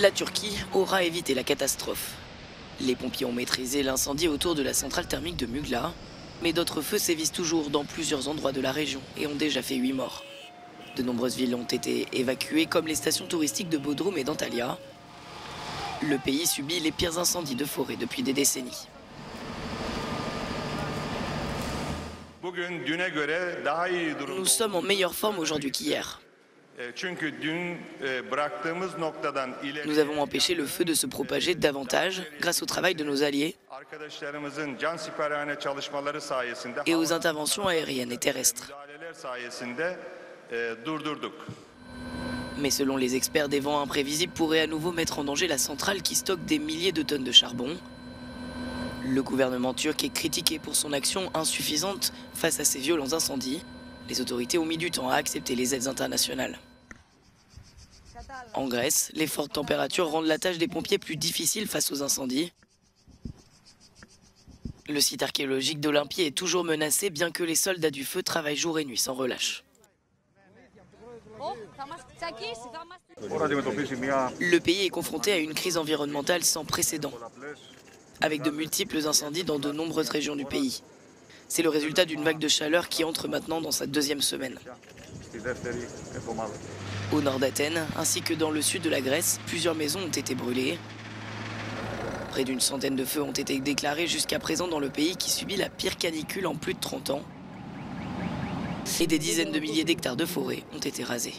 La Turquie aura évité la catastrophe. Les pompiers ont maîtrisé l'incendie autour de la centrale thermique de Mugla, mais d'autres feux sévissent toujours dans plusieurs endroits de la région et ont déjà fait 8 morts. De nombreuses villes ont été évacuées, comme les stations touristiques de Bodrum et d'Antalya. Le pays subit les pires incendies de forêt depuis des décennies. Nous sommes en meilleure forme aujourd'hui qu'hier. Nous avons empêché le feu de se propager davantage grâce au travail de nos alliés et aux interventions aériennes et terrestres. Mais selon les experts, des vents imprévisibles pourraient à nouveau mettre en danger la centrale qui stocke des milliers de tonnes de charbon. Le gouvernement turc est critiqué pour son action insuffisante face à ces violents incendies. Les autorités ont mis du temps à accepter les aides internationales. En Grèce, les fortes températures rendent la tâche des pompiers plus difficile face aux incendies. Le site archéologique d'Olympie est toujours menacé, bien que les soldats du feu travaillent jour et nuit sans relâche. Le pays est confronté à une crise environnementale sans précédent, avec de multiples incendies dans de nombreuses régions du pays. C'est le résultat d'une vague de chaleur qui entre maintenant dans sa deuxième semaine. Au nord d'Athènes, ainsi que dans le sud de la Grèce, plusieurs maisons ont été brûlées. Près d'une centaine de feux ont été déclarés jusqu'à présent dans le pays qui subit la pire canicule en plus de 30 ans. Et des dizaines de milliers d'hectares de forêt ont été rasés.